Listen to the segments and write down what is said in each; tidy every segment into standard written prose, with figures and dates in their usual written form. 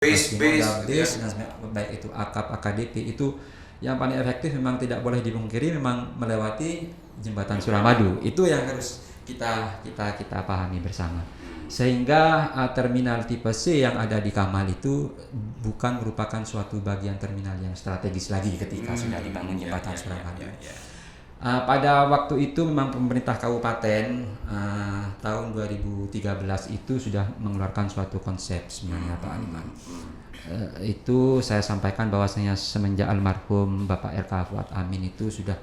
base dan baik itu akap AKDP itu yang paling efektif memang tidak boleh dipungkiri memang melewati jembatan Suramadu. Itu yang harus kita pahami bersama. Sehingga terminal tipe C yang ada di Kamal itu bukan merupakan suatu bagian terminal yang strategis lagi ketika sudah dibangun jembatan Suramadu. Pada waktu itu memang pemerintah kabupaten tahun 2013 itu sudah mengeluarkan suatu konsep sebenarnya Pak Aliman. Itu saya sampaikan bahwasanya semenjak almarhum Bapak RK Fuad Amin itu sudah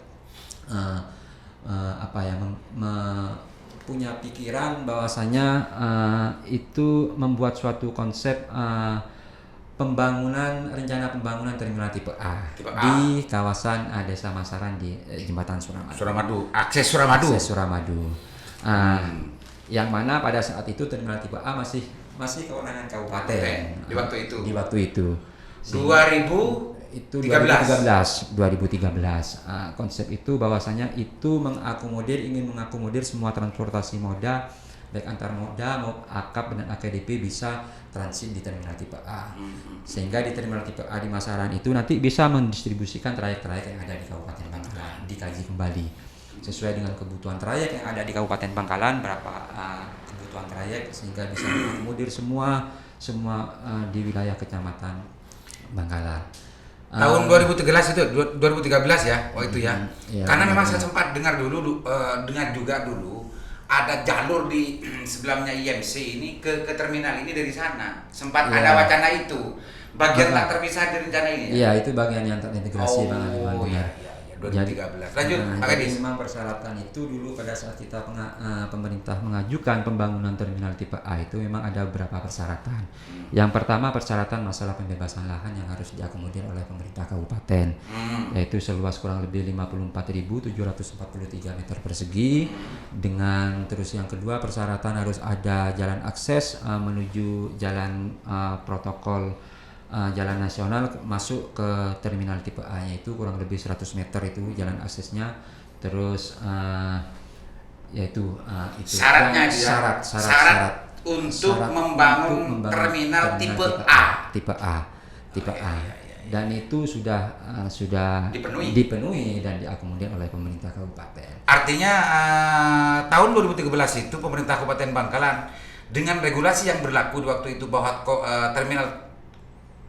punya pikiran bahwasanya itu membuat suatu konsep rencana pembangunan terminal tipe A di kawasan Desa Masaran di jembatan Suramadu. Akses Suramadu. Yang mana pada saat itu terminal tipe A masih kewenangan kabupaten di waktu itu. 2013. Konsep itu bahwasanya itu ingin mengakomodir semua transportasi moda baik antar moda maupun akap dan AKDP bisa transit di terminal tipe A. Sehingga di terminal tipe A di Masaran itu nanti bisa mendistribusikan trayek-trayek yang ada di Kabupaten Bangkalan, dikaji kembali sesuai dengan kebutuhan trayek yang ada di Kabupaten Bangkalan, berapa kebutuhan trayek sehingga bisa mengakomodir semua di wilayah Kecamatan Bangkalan. Tahun 2013 ya, itu ya. Karena memang saya sempat dengar juga dulu ada jalur di sebelahnya IMC ini ke terminal ini dari sana. Sempat ada wacana itu. Bagian tak terpisah dari rencana ini. Iya, itu bagian yang terintegrasi Bang Aliman. Iya. 2013. Lanjut, Pak Kadis. Memang persyaratan itu dulu pada saat kita pemerintah mengajukan pembangunan terminal tipe A itu memang ada beberapa persyaratan. Yang pertama persyaratan masalah pembebasan lahan yang harus diakomodir oleh pemerintah kabupaten, yaitu seluas kurang lebih 54.743 meter persegi. Dengan terus yang kedua persyaratan harus ada jalan akses menuju jalan protokol jalan nasional masuk ke terminal tipe A yaitu kurang lebih 100 meter itu jalan aksesnya. Terus yaitu itu syarat untuk membangun terminal tipe A. Dan itu sudah dipenuhi dan diakomodir oleh pemerintah kabupaten. Artinya tahun 2013 itu pemerintah Kabupaten Bangkalan dengan regulasi yang berlaku di waktu itu bahwa terminal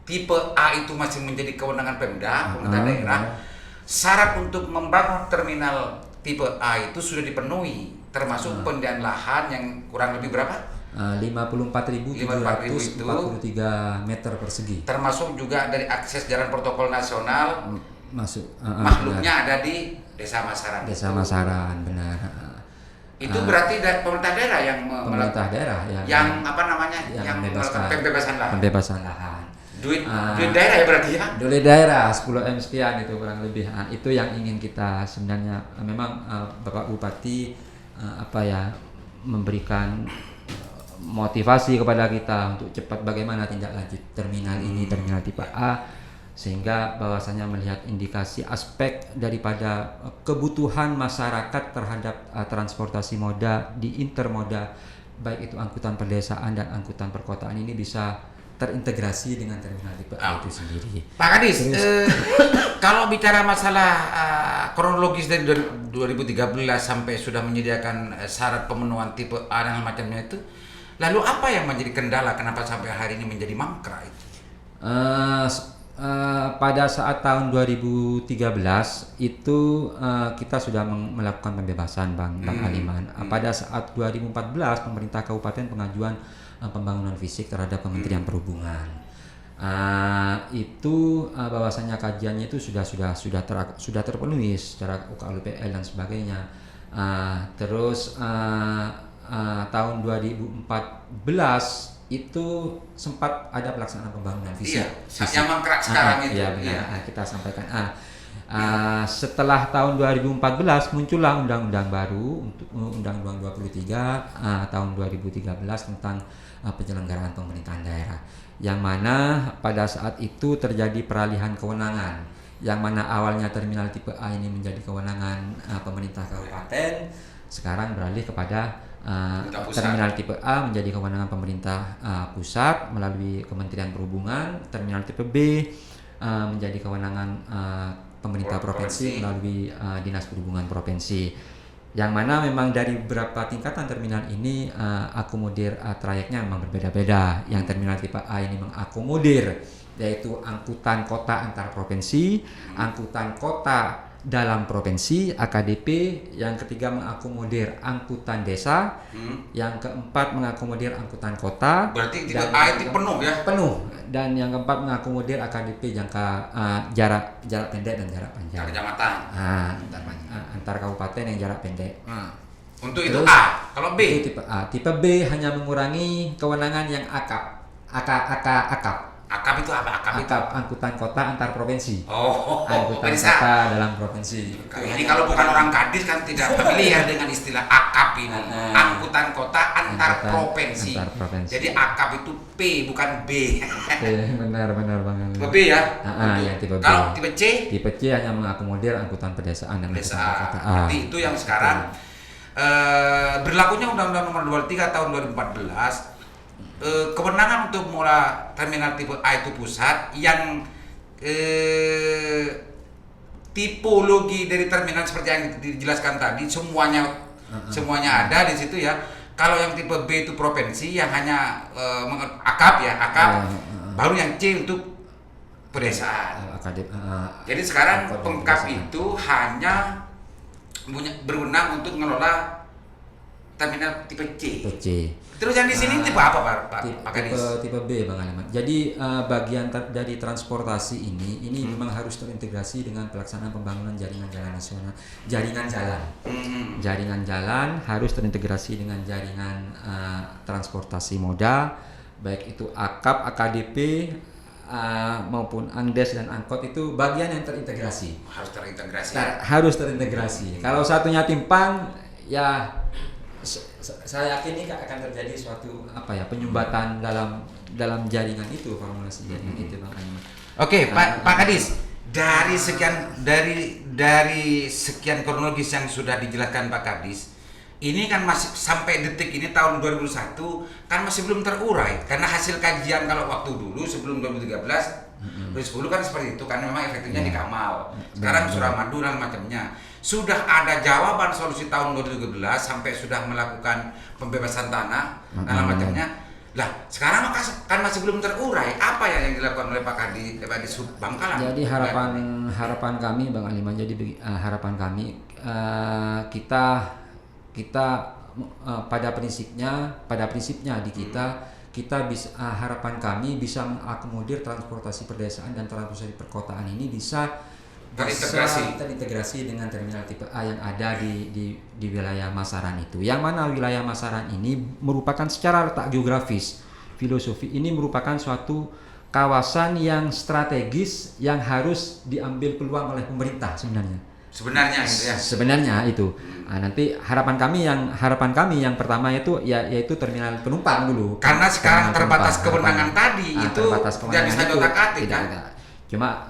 tipe A itu masih menjadi kewenangan pemerintah daerah. Syarat untuk membangun terminal tipe A itu sudah dipenuhi, termasuk pendirian lahan yang kurang lebih berapa? 54.743 meter persegi. Termasuk juga dari akses jalan protokol nasional masuk. Makhluknya ada di Desa Masaran. Masaran, benar. Itu berarti dari pemerintah daerah yang yang pembebasan lahan. Duit daerah ya berarti ya? Duit daerah 10 M sekian itu kurang lebih. Itu yang ingin kita sebenarnya memang Bapak Bupati memberikan motivasi kepada kita untuk cepat bagaimana tindak lanjut terminal ini, terminal tipe A, sehingga bahwasanya melihat indikasi aspek daripada kebutuhan masyarakat terhadap transportasi moda di intermoda baik itu angkutan pedesaan dan angkutan perkotaan ini bisa terintegrasi dengan terminal tipe A itu sendiri. Pak Kadis, kalau bicara masalah kronologis dari 2013 sampai sudah menyediakan syarat pemenuhan tipe A dan macamnya itu, lalu apa yang menjadi kendala kenapa sampai hari ini menjadi mangkrak itu? Pada saat tahun 2013 itu kita sudah melakukan pembebasan Bang Aliman. Pada saat 2014 pemerintah kabupaten pengajuan pembangunan fisik terhadap Kementerian Perhubungan. Itu bahwasanya kajiannya itu sudah terpenuhi secara UKLUPL dan sebagainya. Terus tahun 2014 itu sempat ada pelaksanaan pembangunan fisik. Yang mangkrak sekarang itu. Iya benar. Kita sampaikan. Setelah tahun 2014 muncullah undang-undang baru untuk Undang-Undang 23 tahun 2013 tentang penyelenggaraan pemerintahan daerah, yang mana pada saat itu terjadi peralihan kewenangan, yang mana awalnya terminal tipe A ini menjadi kewenangan pemerintah kabupaten, sekarang beralih kepada Pemerintah pusat. terminal tipe A menjadi kewenangan pemerintah pusat melalui Kementerian Perhubungan, terminal tipe B menjadi kewenangan pemerintah provinsi melalui Dinas Perhubungan Provinsi. Yang mana memang dari beberapa tingkatan terminal ini akomodir trayeknya memang berbeda-beda. Yang terminal tipe A ini mengakomodir yaitu angkutan kota antar provinsi, angkutan kota dalam provinsi AKDP, yang ketiga mengakomodir angkutan desa, yang keempat mengakomodir angkutan kota. Berarti tipe A itu penuh ya? Penuh. Dan yang keempat mengakomodir AKDP jangka jarak pendek dan jarak panjang. Kecamatan. Antar kabupaten yang jarak pendek. Untuk itu Terus, A. Kalau B? Itu tipe A. Tipe B hanya mengurangi kewenangan yang akap. Akap itu apa? Akap itu? Akap angkutan kota antar provinsi. Angkutan bisa. kota dalam provinsi. Ini kalau bukan orang Kadis kan tidak familiar dengan istilah akap ini. Angkutan kota antar provinsi. Jadi akap itu P bukan B. Benar Bang. Tipe B ya? Yang tipe B. Kalau tipe C? Tipe C hanya mengakomodir angkutan pedesaan dan angkutan kota. Jadi itu yang sekarang berlakunya Undang-Undang Nomor 23 tahun 2014. Kewenangan untuk mengelola terminal tipe A itu pusat, yang tipologi dari terminal seperti yang dijelaskan tadi semuanya ada di situ ya. Kalau yang tipe B itu provinsi yang hanya akap, baru yang C untuk pedesaan. Jadi sekarang Pemkab itu hanya berwenang untuk mengelola terminal tipe C. Terus yang di sini tipe apa Pak Kadis? Tipe B Bang Aliman. Jadi bagian dari transportasi ini memang harus terintegrasi dengan pelaksanaan pembangunan jaringan jalan nasional. Jaringan jalan harus terintegrasi dengan jaringan transportasi moda, baik itu AKAP, AKDP maupun Andes dan Angkot, itu bagian yang terintegrasi. Harus terintegrasi. Kalau satunya timpang, ya saya yakin ini akan terjadi suatu penyumbatan dalam jaringan itu, formulasi jaringan itu Bang Aiman. Oke, Pak Kadis, dari sekian kronologis yang sudah dijelaskan Pak Kadis, ini kan masih sampai detik ini tahun 2001 kan masih belum terurai, karena hasil kajian kalau waktu dulu sebelum 2013 2010 kan seperti itu, karena memang efektifnya di Kamal, sekarang Suramadu dan macamnya. Sudah ada jawaban solusi tahun 2013 sampai sudah melakukan pembebasan tanah dan macamnya. Lah, sekarang kan masih belum terurai. Apa yang dilakukan oleh Pak Kadis Bangkalan? Jadi harapan kami Bang Aliman, harapan kami kita pada prinsipnya di kita bisa, harapan kami bisa mengakomodir transportasi pedesaan dan transportasi perkotaan ini bisa terintegrasi dengan terminal tipe A yang ada di wilayah Masaran itu. Yang mana wilayah Masaran ini merupakan secara letak geografis, filosofi ini merupakan suatu kawasan yang strategis yang harus diambil peluang oleh pemerintah sebenarnya gitu ya. Sebenarnya itu. Nanti harapan kami yang pertama yaitu terminal penumpang dulu. Karena sekarang terbatas kewenangan tadi itu jadi satu otak-atik kan. Cuma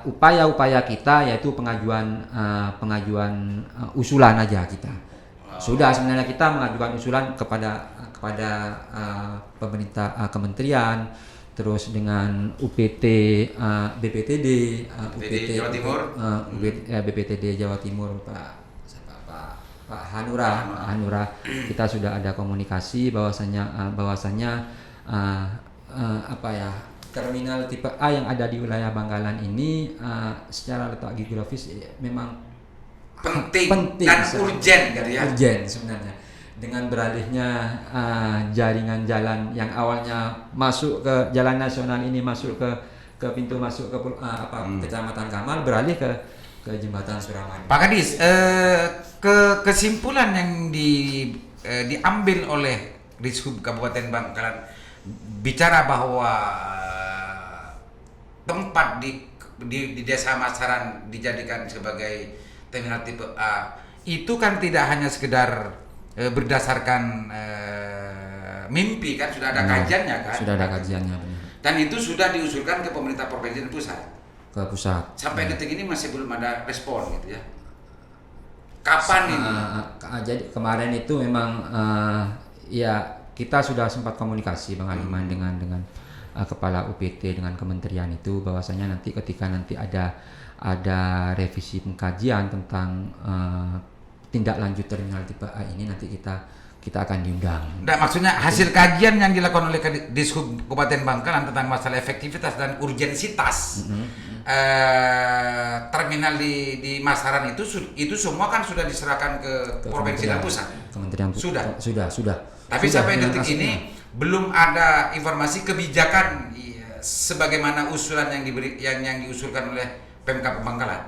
upaya-upaya kita yaitu pengajuan usulan aja kita. Sudah sebenarnya kita mengajukan usulan kepada pemerintah kementerian, terus dengan UPT BPTD Jawa Timur, BPTD Jawa Timur Pak Hanura, kita sudah ada komunikasi bahwasanya terminal tipe A yang ada di wilayah Bangkalan ini secara letak geografis memang penting dan urgen gitu ya. Urgen sebenarnya. Dengan beralihnya jaringan jalan yang awalnya masuk ke jalan nasional ini masuk ke pintu masuk ke Kecamatan Kamal, beralih ke jembatan Suramadu. Pak Kadis, kesimpulan yang diambil oleh Dishub Kabupaten Bangkalan bicara bahwa tempat di Desa Masaran dijadikan sebagai terminal tipe A itu kan tidak hanya sekedar berdasarkan mimpi kan, sudah ada kajiannya kan? Sudah ada kajiannya, benar. Dan itu sudah diusulkan ke pemerintah provinsi dan pusat. Ke pusat. Sampai detik ini masih belum ada respon gitu ya. Kapan ini? Jadi kemarin itu memang ya kita sudah sempat komunikasi Bang Aliman dengan kepala UPT dengan kementerian itu, bahwasanya nanti ketika nanti ada revisi pengkajian tentang tindak lanjut terminal tipe A ini, nanti kita akan diundang. Nah, maksudnya hasil kajian yang dilakukan oleh Dishub Kabupaten Bangkalan tentang masalah efektivitas dan urgensitas terminal di Masaran itu semua kan sudah diserahkan ke provinsi dan pusat. Kementerian sudah. Tapi sampai detik ini belum ada informasi kebijakan sebagaimana usulan yang diusulkan oleh Pemkab Bangkalan.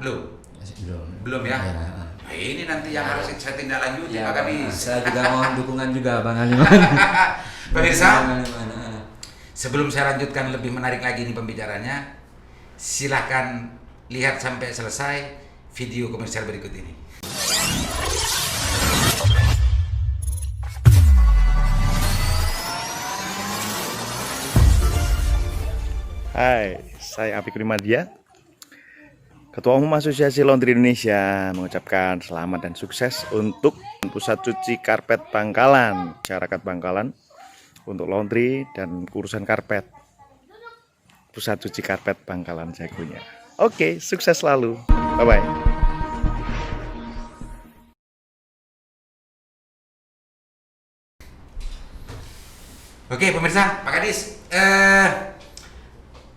Belum ya. Nah, ini nanti yang harus saya tindak lanjuti, ya, Pak Kadis. Saya juga mohon dukungan juga Bang Aliman. Pemirsa, sebelum saya lanjutkan lebih menarik lagi ini pembicaranya, silahkan lihat sampai selesai video komersial berikut ini. Hai, saya Apik Primadia, Ketua Umum Asosiasi Laundry Indonesia, mengucapkan selamat dan sukses untuk Pusat Cuci Karpet Bangkalan, masyarakat Bangkalan, untuk laundry dan urusan karpet. Pusat Cuci Karpet Bangkalan jagonya. Oke, sukses selalu. Bye-bye. Oke, pemirsa, Pak Kadis,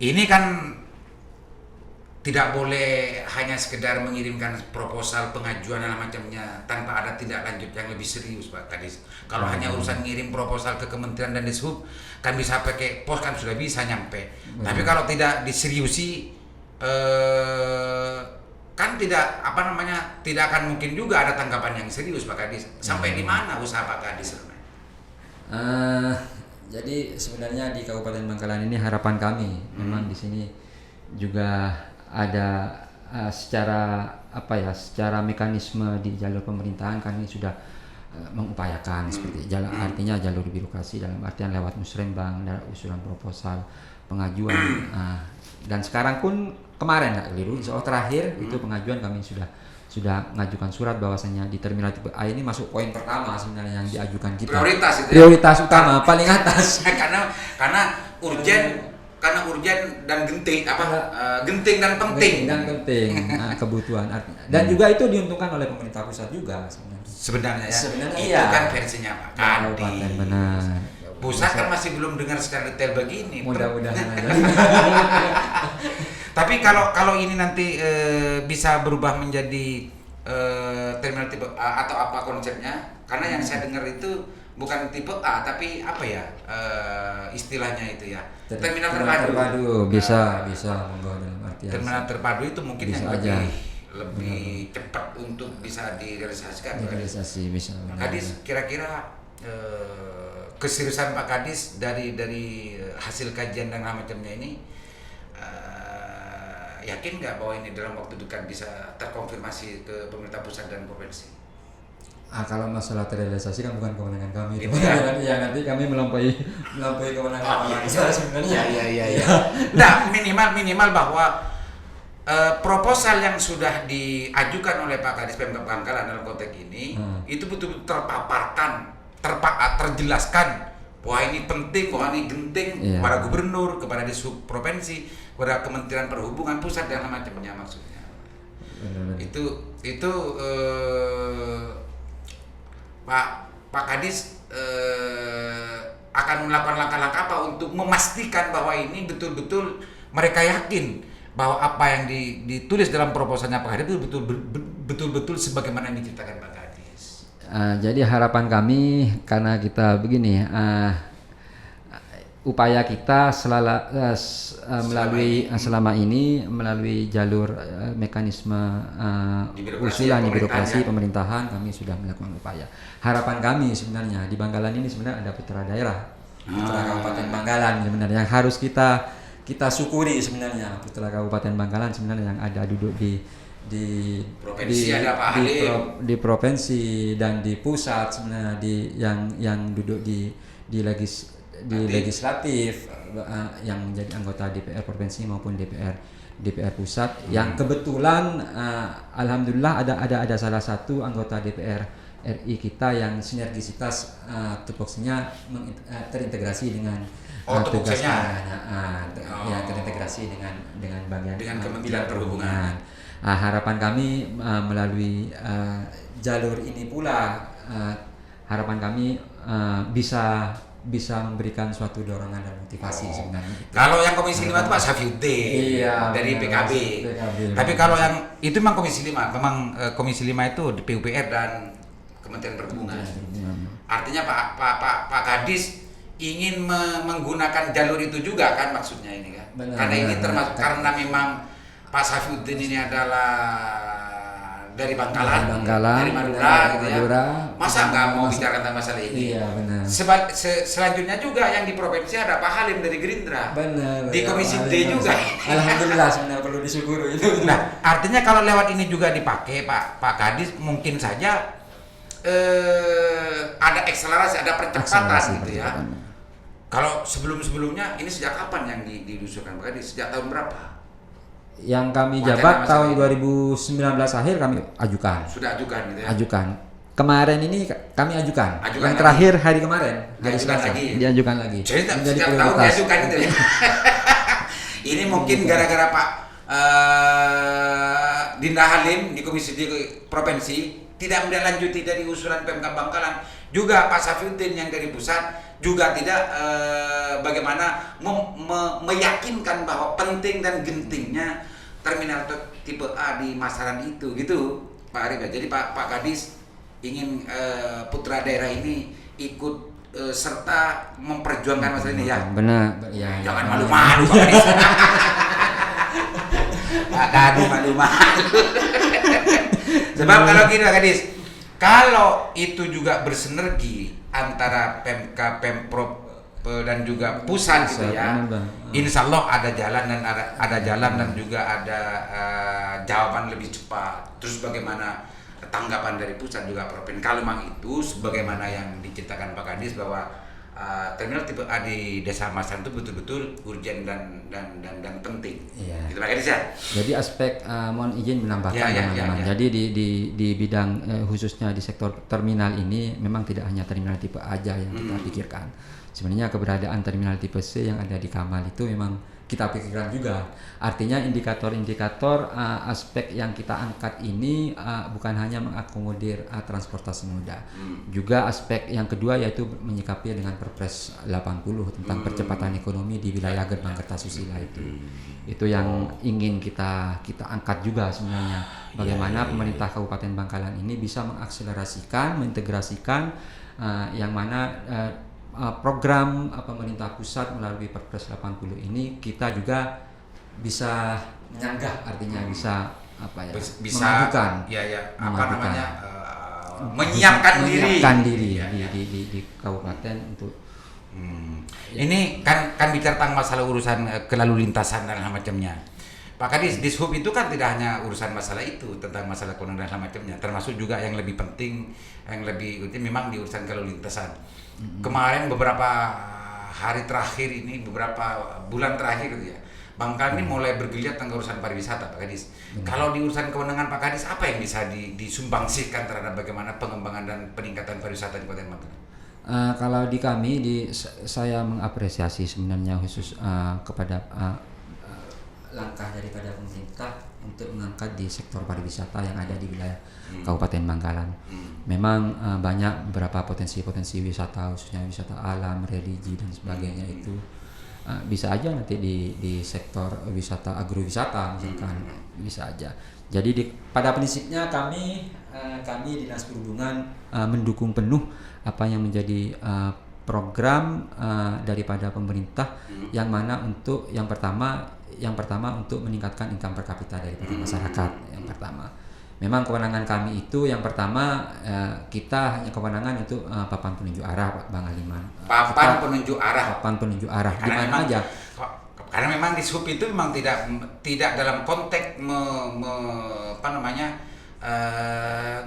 ini kan tidak boleh hanya sekedar mengirimkan proposal pengajuan dan macamnya tanpa ada tindak lanjut yang lebih serius, Pak Kadis. Kalau hanya urusan ngirim proposal ke kementerian dan dishub kan bisa pakai pos, kan sudah bisa nyampe. Tapi kalau tidak diseriusi kan tidak tidak akan mungkin juga ada tanggapan yang serius, Pak Kadis. Sampai di mana usaha Pak Kadis? Jadi sebenarnya di Kabupaten Bangkalan ini harapan kami memang di sini juga ada secara mekanisme di jalur pemerintahan kami sudah mengupayakan seperti artinya jalur birokrasi dalam artian lewat musrembang, usulan proposal, pengajuan, dan sekarang pun kemarin nggak keliru, terakhir itu pengajuan kami sudah mengajukan surat bahwasanya di terminal tipe A ini masuk poin pertama sebenarnya yang diajukan kita. Prioritas utama paling atas. karena urgen dan genting genting dan penting. Kebutuhan dan juga itu diuntungkan oleh pemerintah pusat juga sebenarnya ya. Itu iya. kan versinya Pak Kadis. Benar. Pusat kan masih belum dengar secara detail begini. Mudah-mudahan aja. Tapi kalau ini nanti bisa berubah menjadi terminal tipe A atau apa konsepnya? Karena yang saya dengar itu bukan tipe A tapi apa ya istilahnya itu ya, terminal terpadu. Bisa monggo dalam artian. Terminal terpadu itu mungkin bisa yang lebih cepat untuk bisa direalisasikan. Bisa. Pak Kadis, kira-kira keseriusan Pak Kadis dari hasil kajian dan macamnya ini, yakin nggak bahwa ini dalam waktu dekat bisa terkonfirmasi ke pemerintah pusat dan provinsi? Kalau masalah terrealisasi kan bukan kewenangan kami. Ya, nanti kami melampaui kewenangan sebenarnya. Iya. Nah, minimal bahwa proposal yang sudah diajukan oleh Pak Kadis Pemkab Bangkalan dalam konteks ini itu betul-betul terpaparkan, terjelaskan bahwa ini penting, bahwa ini genting kepada gubernur, kepada dishub provinsi, kepada Kementerian Perhubungan pusat dan macamnya maksudnya. Itu Pak Kadis akan melakukan langkah-langkah apa untuk memastikan bahwa ini betul-betul mereka yakin bahwa apa yang ditulis dalam proposalnya Pak Kadis itu betul-betul sebagaimana yang diceritakan Pak Kadis. Jadi harapan kami karena kita begini, upaya kita selama ini melalui jalur mekanisme usulan di birokrasi pemerintahan kami sudah melakukan upaya. Harapan kami sebenarnya di Bangkalan ini sebenarnya ada putra daerah, putra Kabupaten Bangkalan sebenarnya yang harus kita syukuri sebenarnya, putra Kabupaten Bangkalan sebenarnya yang ada duduk di provinsi dan di pusat sebenarnya yang duduk di di legislatif yang menjadi anggota DPR provinsi maupun DPR pusat yang kebetulan alhamdulillah ada salah satu anggota DPR RI kita yang sinergisitas tupoksinya terintegrasi dengan tugasnya ya terintegrasi dengan bagian dengan Kementerian Perhubungan. Harapan kami melalui jalur ini pula harapan kami bisa memberikan suatu dorongan dan motivasi sebenarnya. Kalau yang Komisi 5 itu Pak Safiuddin dari PKB. Tapi kalau yang itu memang Komisi 5, memang Komisi 5 itu di PUPR dan Kementerian Perhubungan. Artinya Pak Kadis ingin menggunakan jalur itu juga kan maksudnya ini kan. Karena ini termasuk karena memang Pak Safiuddin ini adalah dari Bangkalan, dari Madura gitu ya. Masa nggak mau bicara tentang masalah ini? Iya benar. Selanjutnya juga yang di provinsi ada Pak Halim dari Gerindra. Benar. Di Komisi D juga. Alhamdulillah sebenarnya perlu disyukuri itu. Nah, artinya kalau lewat ini juga dipakai Pak Kadis mungkin saja ada akselerasi, ada percepatan gitu ya. Kalau sebelum-sebelumnya ini sejak kapan yang diusulkan Pak Kadis? Sejak tahun berapa? Yang kami jabat tahun 2019 akhir kami ajukan. Sudah ajukan gitu ya? Ajukan. Kemarin ini kami ajukan. Yang lagi. terakhir hari kemarin. Hari Ajukan Selasa. lagi. Diajukan lagi. Jadi setiap tahun diajukan itu ya? Ini mungkin gara-gara Pak Dinda Halim di Komisi D Provinsi tidak menindaklanjuti dari usulan Pemkab Bangkalan. Juga Pak Safiuddin yang dari pusat juga tidak bagaimana meyakinkan bahwa penting dan gentingnya terminal tipe A di Masaran itu gitu Pak Arif. Jadi Pak Kadis ingin putra daerah ini ikut serta memperjuangkan masalah ini ya. Benar. Ya, jangan malu-malu Pak Kadis. Pak Kadis malu-malu. Sebab kalau gini Pak Kadis, kalau itu juga bersinergi antara Pemkab, Pemprov dan juga pusat gitu ya, insya Allah ada jalan dan juga ada jawaban lebih cepat. Terus bagaimana tanggapan dari pusat juga provinsi? Kalau memang itu sebagaimana yang diceritakan Pak Kadis bahwa terminal tipe A di Desa Masan itu betul-betul urgent dan penting. Iya. Gitu Pak Kadis ya. Jadi aspek mohon izin menambahkan teman-teman. Ya. Jadi di bidang khususnya di sektor terminal ini memang tidak hanya terminal tipe A aja yang kita pikirkan. Sebenarnya keberadaan terminal tipe C yang ada di Kamal itu memang kita pikirkan juga. Artinya indikator-indikator aspek yang kita angkat ini bukan hanya mengakomodir transportasi moda. Juga aspek yang kedua yaitu menyikapi dengan Perpres 80 tentang percepatan ekonomi di wilayah Gerbang Kertasusila itu. Itu yang ingin kita angkat juga sebenarnya. Bagaimana pemerintah Kabupaten Bangkalan ini bisa mengakselerasikan, mengintegrasikan yang mana program pemerintah pusat melalui Perpres 80 ini kita juga bisa menyanggah, artinya bisa mengajukan menyiapkan diri di kabupaten untuk ini kan bicara tentang masalah urusan kelalu lintasan dan macamnya. Pak Kadis, Dishub itu kan tidak hanya urusan masalah itu, tentang masalah kewenangan dan macamnya, termasuk juga yang lebih penting, yang lebih penting memang di urusan kelalu lintasan. Kemarin beberapa hari terakhir ini, beberapa bulan terakhir gitu ya, Bangkalan ini mulai bergeliat tentang urusan pariwisata Pak Kadis. Kalau di urusan kewenangan Pak Kadis, apa yang bisa disumbangsihkan terhadap bagaimana pengembangan dan peningkatan pariwisata di Kabupaten Bangkalan? Kalau di kami, saya mengapresiasi sebenarnya khusus kepada langkah daripada pemerintah untuk mengangkat di sektor pariwisata yang ada di wilayah Kabupaten Bangkalan. Memang banyak beberapa potensi-potensi wisata, khususnya wisata alam, religi dan sebagainya itu bisa aja nanti di sektor wisata agrowisata misalkan bisa aja. Jadi pada prinsipnya kami Dinas Perhubungan mendukung penuh apa yang menjadi program daripada pemerintah yang mana untuk yang pertama untuk meningkatkan income per kapita daripada masyarakat. Yang pertama, memang kewenangan kami itu yang pertama kita hanya kewenangan untuk papan penunjuk arah Bang Aliman. Papan penunjuk arah di mana aja. Karena memang di SUP itu memang tidak dalam konteks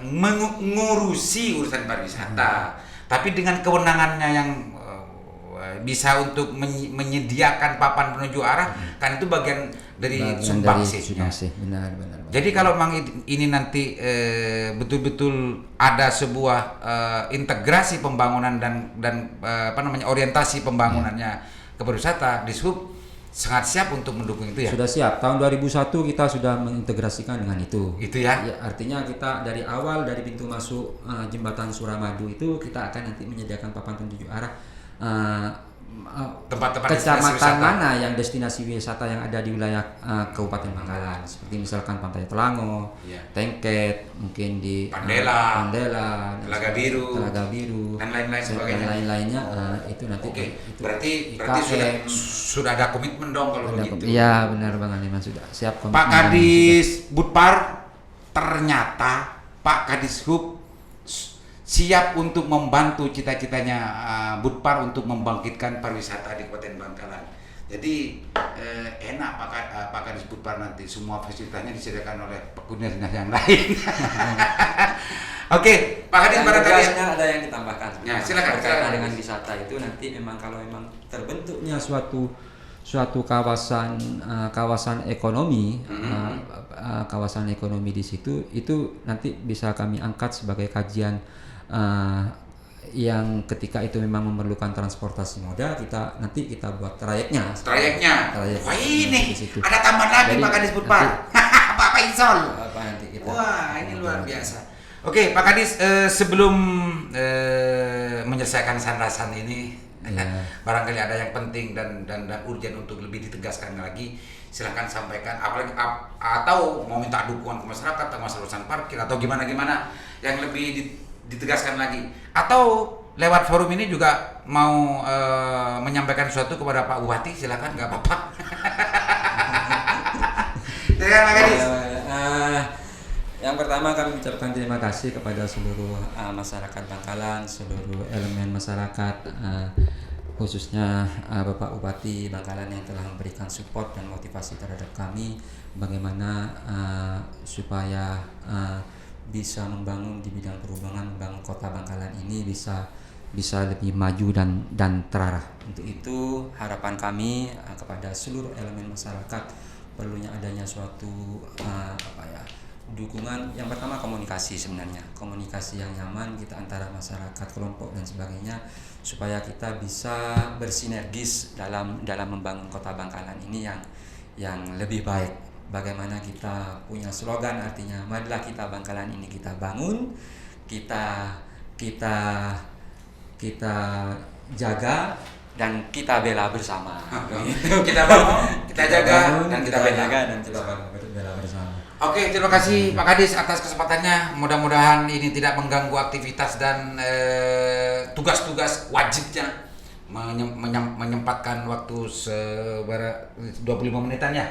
mengurusi urusan pariwisata, tapi dengan kewenangannya yang bisa untuk menyediakan papan penuju arah, kan itu bagian dari Bagian dari sumbangsihnya. Sumbangsi, benar. Jadi kalau memang ini nanti betul-betul ada sebuah integrasi pembangunan dan orientasi pembangunannya ke pariwisata, Dishub sangat siap untuk mendukung itu ya. Sudah siap. Tahun 2001 kita sudah mengintegrasikan dengan itu. Itu ya. Artinya kita dari awal dari pintu masuk jembatan Suramadu itu kita akan nanti menyediakan papan petunjuk arah Tempat-tempat kecamatan destinasi wisata. mana yang destinasi wisata yang ada di wilayah Kabupaten Bangkalan, seperti misalkan Pantai Telango, Iya. Tengket, mungkin di Pandela, Telaga Biru, dan lain-lain sebagainya. dan lainnya itu nanti. Oke, itu berarti IKM. sudah ada komitmen dong kalau begitu. Iya benar Bang Aliman, sudah siap Pak komitmen. Kadis Budpar, ternyata Pak Kadis Hub siap untuk membantu cita-citanya Budpar untuk membangkitkan pariwisata di Kabupaten Bangkalan. Jadi enak Pak Kadis Budpar nanti semua fasilitasnya disediakan oleh pengguna yang lain. Oke, Pak Kadis Dan barangkali tugasnya ada yang ditambahkan. Ya, silakan. Berkaitan dengan wisata itu nanti kalau memang terbentuknya suatu kawasan ekonomi, kawasan ekonomi di situ itu nanti bisa kami angkat sebagai kajian yang ketika itu memang memerlukan transportasi moda, nanti kita buat trayeknya. Wah ini di situ. ada tambahan lagi Jadi Pak Kadis Budpar. Pak Faisal. Apa nanti kita? Wah ini luar biasa. Oke Pak Kadis, sebelum menyelesaikan sandasan ini, Ya. barangkali ada yang penting dan urgent untuk lebih ditegaskan lagi, silahkan sampaikan. Apalagi atau mau minta dukungan ke masyarakat atau masalah urusan parkir atau gimana yang lebih ditegaskan lagi, atau lewat forum ini juga mau menyampaikan sesuatu kepada Pak Bupati, silakan, nggak apa-apa. Silakan Pak Kadis. Yang pertama kami ucapkan terima kasih kepada seluruh masyarakat Bangkalan, seluruh elemen masyarakat, khususnya Bapak Bupati Bangkalan yang telah memberikan support dan motivasi terhadap kami bagaimana supaya bisa membangun di bidang perhubungan, membangun kota Bangkalan ini bisa lebih maju dan terarah. Untuk itu harapan kami kepada seluruh elemen masyarakat perlunya adanya suatu dukungan. Yang pertama komunikasi, sebenarnya komunikasi yang nyaman kita antara masyarakat, kelompok dan sebagainya, supaya kita bisa bersinergis dalam membangun kota Bangkalan ini yang lebih baik. Bagaimana kita punya slogan, artinya marilah kita Bangkalan ini kita bangun, kita jaga dan kita bela bersama. Kita bangun, kita jaga dan kita bela. Bela bersama. Oke, terima kasih Pak Kadis atas kesempatannya. Mudah-mudahan ini tidak mengganggu aktivitas dan tugas-tugas wajibnya, menyempatkan waktu 25 menitan ya.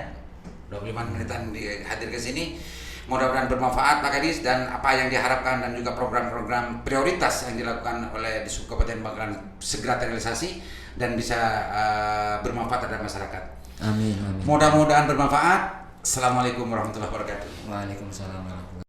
25 menitan hadir ke sini. Mudah-mudahan bermanfaat Pak Kadis, dan apa yang diharapkan dan juga program-program prioritas yang dilakukan oleh Dishub Kabupaten Bangkalan segera terrealisasi dan bisa bermanfaat terhadap masyarakat. Amin. Mudah-mudahan bermanfaat. Assalamualaikum warahmatullahi wabarakatuh. Waalaikumsalam warahmatullahi wabarakatuh.